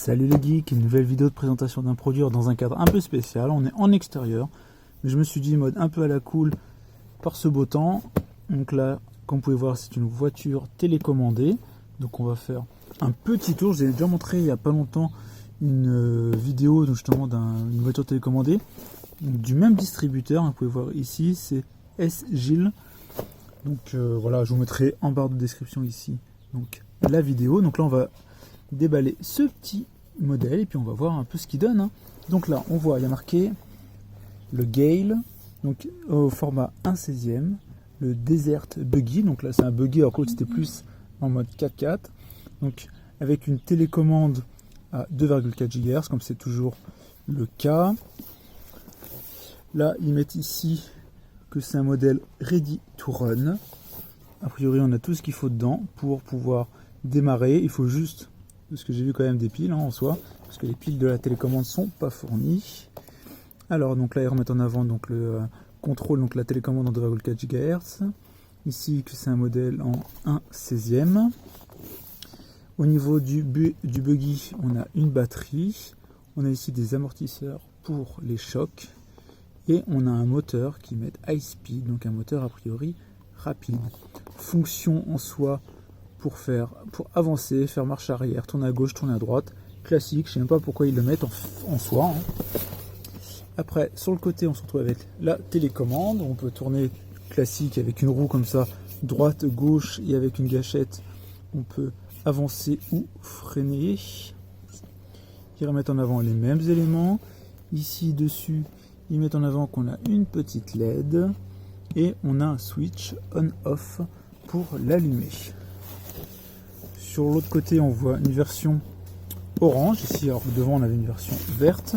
Salut les geeks, une nouvelle vidéo de présentation d'un produit dans un cadre un peu spécial. On est en extérieur, mais je me suis dit mode un peu à la cool par ce beau temps. Donc là, comme vous pouvez voir, c'est une voiture télécommandée. Donc on va faire un petit tour. Je vous ai déjà montré il n'y a pas longtemps une vidéo justement d'une voiture télécommandée du même distributeur. Vous pouvez voir ici, c'est S-Gilles. Donc voilà, je vous mettrai en barre de description ici donc la vidéo. Donc là, on va déballer ce petit modèle et puis on va voir un peu ce qu'il donne. Donc là, on voit, il y a marqué le Gale, donc au format 1/16e, le Desert Buggy. Donc là, c'est un buggy, alors que c'était plus en mode 4x4. Donc avec une télécommande à 2,4 GHz, comme c'est toujours le cas. Là, ils mettent ici que c'est un modèle ready to run. A priori, on a tout ce qu'il faut dedans pour pouvoir démarrer. Il faut juste, parce que j'ai vu quand même des piles en soi, parce que les piles de la télécommande sont pas fournies. Alors, donc là, ils remettent en avant donc le contrôle, donc la télécommande en 2,4 GHz. Ici, que c'est un modèle en 1/16e. Au niveau du buggy, on a une batterie. On a ici des amortisseurs pour les chocs. Et on a un moteur qui met high speed, donc un moteur a priori rapide. Fonction en soi pour avancer, faire marche arrière, tourner à gauche, tourner à droite. Classique, je ne sais même pas pourquoi ils le mettent en soi. Après, sur le côté, on se retrouve avec la télécommande. On peut tourner classique avec une roue comme ça, droite, gauche, et avec une gâchette, on peut avancer ou freiner. Ils remettent en avant les mêmes éléments. Ici, dessus, ils mettent en avant qu'on a une petite LED et on a un switch on-off pour l'allumer. Sur l'autre côté, on voit une version orange. Ici, alors devant, on avait une version verte.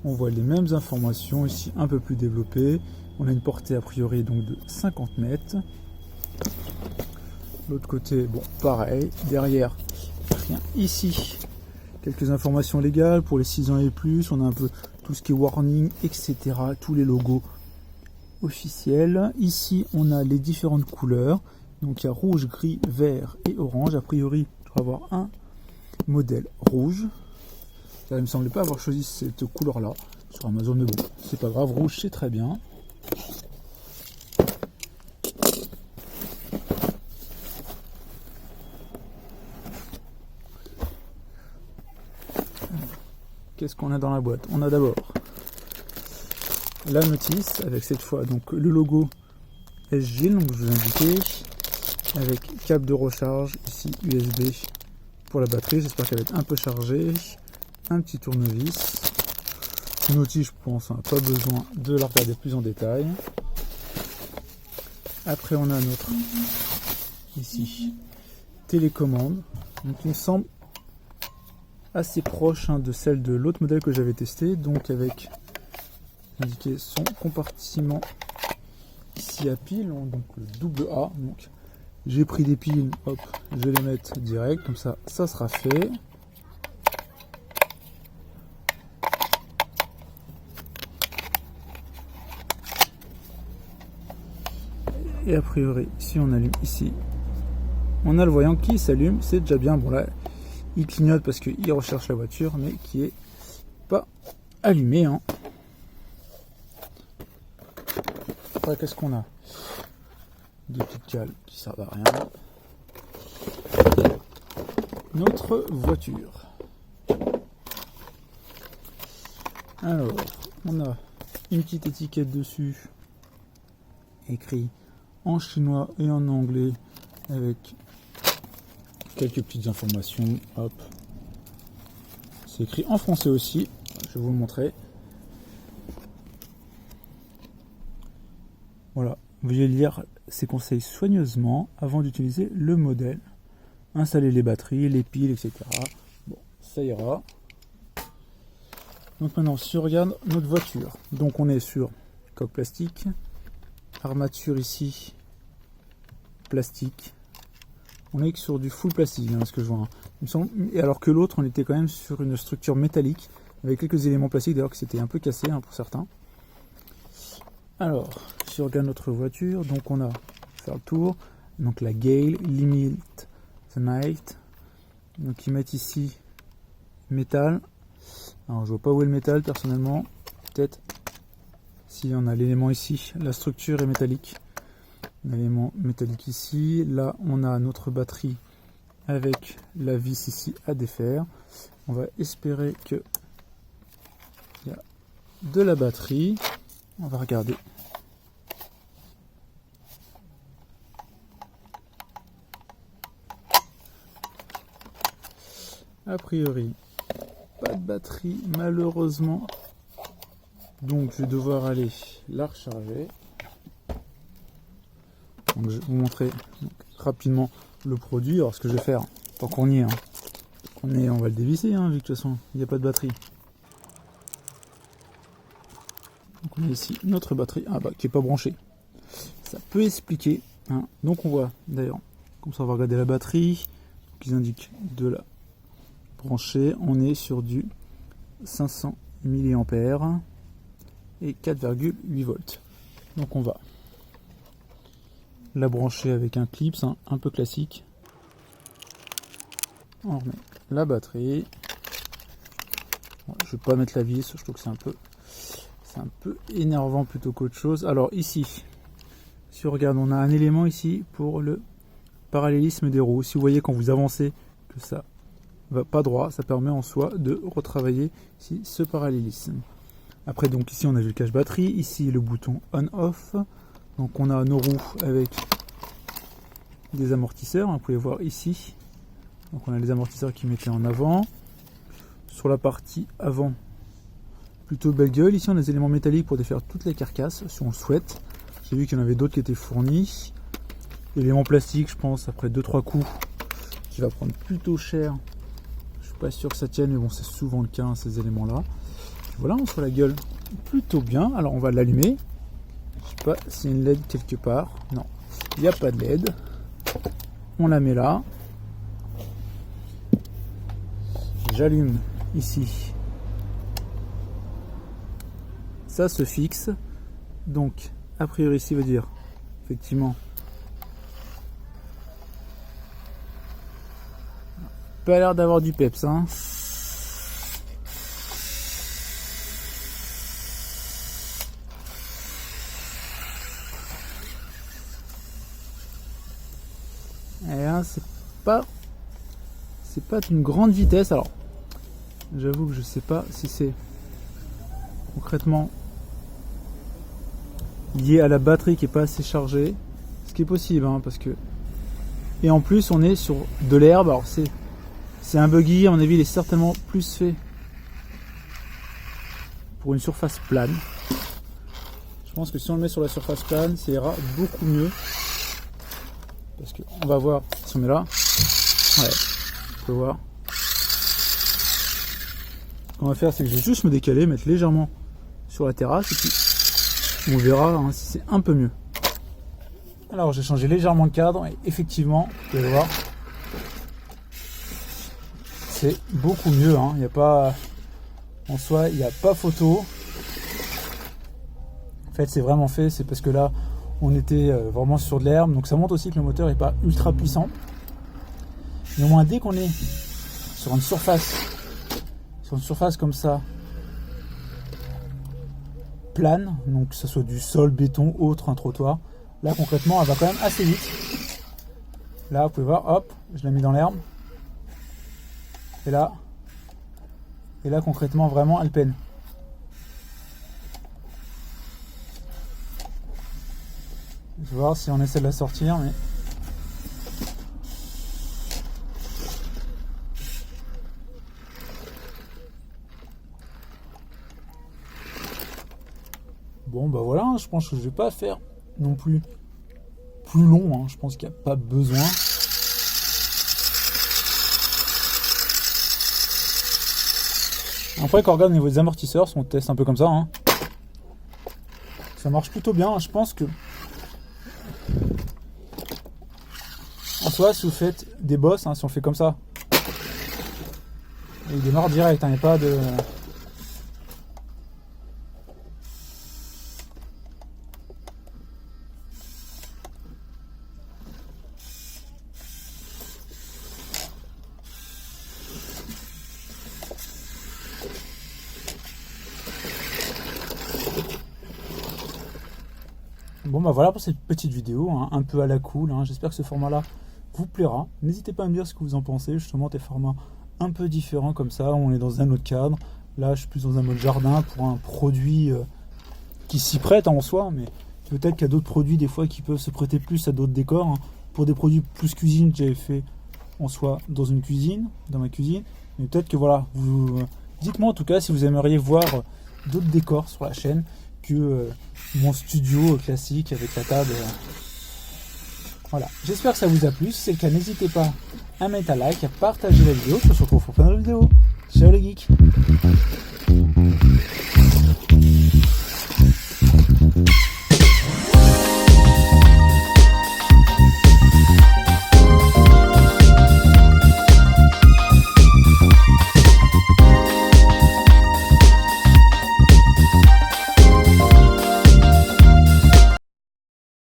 On voit les mêmes informations ici, un peu plus développées. On a une portée a priori donc de 50 mètres. L'autre côté, bon, pareil. Derrière, rien. Ici, quelques informations légales pour les 6 ans et plus. On a un peu tout ce qui est warning, etc. Tous les logos officiels. Ici, on a les différentes couleurs. Donc, il y a rouge, gris, vert et orange. A priori, je vais avoir un modèle rouge. Ça ne me semblait pas avoir choisi cette couleur-là sur Amazon, mais bon, c'est pas grave. Rouge, c'est très bien. Qu'est-ce qu'on a dans la boîte? On a d'abord la notice avec cette fois donc le logo S-Gilles, donc je vous ai indiqué, avec câble de recharge ici USB pour la batterie. J'espère qu'elle va être un peu chargée. Un petit tournevis. Une notice, je pense, pas besoin de la regarder plus en détail. Après, on a notre ici télécommande. Donc, il me semble assez proche de celle de l'autre modèle que j'avais testé, donc avec indiqué son compartiment ici à piles, donc le double A. Donc j'ai pris des piles, hop, je vais les mettre direct, comme ça sera fait. Et a priori, si on allume ici, on a le voyant qui s'allume, c'est déjà bien. Bon là, il clignote parce qu'il recherche la voiture, mais qui est pas allumé. Après, qu'est-ce qu'on a? Des petites cales qui servent à rien. Notre voiture. Alors, on a une petite étiquette dessus, écrit en chinois et en anglais, avec quelques petites informations. Hop, c'est écrit en français aussi. Je vais vous le montrer. Voilà, veuillez lire ces conseils soigneusement avant d'utiliser le modèle. Installer les batteries, les piles, etc. Bon, ça ira. Donc maintenant, si on regarde notre voiture, donc on est sur coque plastique, armature ici, plastique. On est sur du full plastique, ce que je vois. Il me semble, et alors que l'autre, on était quand même sur une structure métallique, avec quelques éléments plastiques, d'ailleurs que c'était un peu cassé pour certains. Alors, si on regarde notre voiture, donc on a, faire le tour, donc la Gale Limit the Night. Donc ils mettent ici métal. Alors je vois pas où est le métal personnellement. Peut-être si on a l'élément ici, la structure est métallique. L'élément métallique ici. Là on a notre batterie avec la vis ici à défaire. On va espérer que il y a de la batterie. On va regarder. A priori, pas de batterie malheureusement. Donc je vais devoir aller la recharger. Donc, je vais vous montrer rapidement le produit. Alors ce que je vais faire, tant qu'on y est, on va le dévisser, vu que de toute façon il n'y a pas de batterie. Donc on a ici notre batterie, qui n'est pas branchée. Ça peut expliquer. Donc on voit d'ailleurs, comme ça on va regarder la batterie, qui indique de la brancher. On est sur du 500 mAh et 4,8 volts. Donc on va la brancher avec un clip, un peu classique. On remet la batterie. Je vais pas mettre la vis, je trouve que c'est un peu énervant plutôt qu'autre chose. Alors ici, si on regarde, on a un élément ici pour le parallélisme des roues. Si vous voyez quand vous avancez que ça va pas droit, ça permet en soi de retravailler ici ce parallélisme. Après donc ici on a vu le cache batterie, ici le bouton on-off. Donc on a nos roues avec des amortisseurs, vous pouvez voir ici. Donc on a les amortisseurs qui mettaient en avant. Sur la partie avant, plutôt belle gueule. Ici on a des éléments métalliques pour défaire toutes les carcasses si on le souhaite. J'ai vu qu'il y en avait d'autres qui étaient fournis. Éléments plastiques, je pense après 2-3 coups, qui va prendre plutôt cher. Je suis pas sûr que ça tienne, mais bon c'est souvent le cas ces éléments là. Voilà, on se la gueule plutôt bien. Alors on va l'allumer. Je sais pas s'il y a une LED quelque part. Non, il n'y a pas de LED. On la met là. J'allume ici. Ça se fixe. Donc, a priori, ici veut dire effectivement. Pas l'air d'avoir du peps, Et là, c'est pas d'une grande vitesse. Alors, j'avoue que je sais pas si c'est concrètement lié à la batterie qui est pas assez chargée, ce qui est possible, parce que et en plus on est sur de l'herbe. Alors c'est un buggy, à mon avis il est certainement plus fait pour une surface plane. Je pense que si on le met sur la surface plane, ça ira beaucoup mieux. Parce que on va voir si on est là. Ouais, on peut voir. Ce qu'on va faire, c'est que je vais juste me décaler, mettre légèrement sur la terrasse et puis on verra si c'est un peu mieux. Alors j'ai changé légèrement le cadre et effectivement, vous pouvez voir, c'est beaucoup mieux. Il n'y a pas, en soi, il n'y a pas photo. En fait, c'est vraiment fait, c'est parce que là, on était vraiment sur de l'herbe, donc ça montre aussi que le moteur n'est pas ultra puissant. Néanmoins, dès qu'on est sur une surface comme ça, plane, donc que ce soit du sol, béton, autre, un trottoir, là concrètement, elle va quand même assez vite. Là, vous pouvez voir, hop, je l'ai mis dans l'herbe. Et là concrètement, vraiment, elle peine. Je vais voir si on essaie de la sortir, mais bon bah voilà, je pense que je vais pas faire non plus long, je pense qu'il n'y a pas besoin. Après quand on regarde au niveau des amortisseurs, si on teste un peu comme ça, ça marche plutôt bien. Je pense que en soi, si vous faites des bosses, si on fait comme ça, il démarre direct, il n'y a pas de... Bon bah voilà pour cette petite vidéo, hein, un peu à la cool, hein. J'espère que ce format-là vous plaira. N'hésitez pas à me dire ce que vous en pensez, justement des formats un peu différents comme ça, on est dans un autre cadre. Là je suis plus dans un mode jardin pour un produit qui s'y prête en soi, mais peut-être qu'il y a d'autres produits des fois qui peuvent se prêter plus à d'autres décors, hein. Pour des produits plus cuisine, j'avais fait en soi dans une cuisine, dans ma cuisine, mais peut-être que voilà, vous dites-moi en tout cas si vous aimeriez voir d'autres décors sur la chaîne que mon studio classique avec la table. Voilà, j'espère que ça vous a plu. Si c'est le cas, n'hésitez pas à mettre un like, à partager la vidéo. On se retrouve pour plein de vidéos. Ciao les geeks.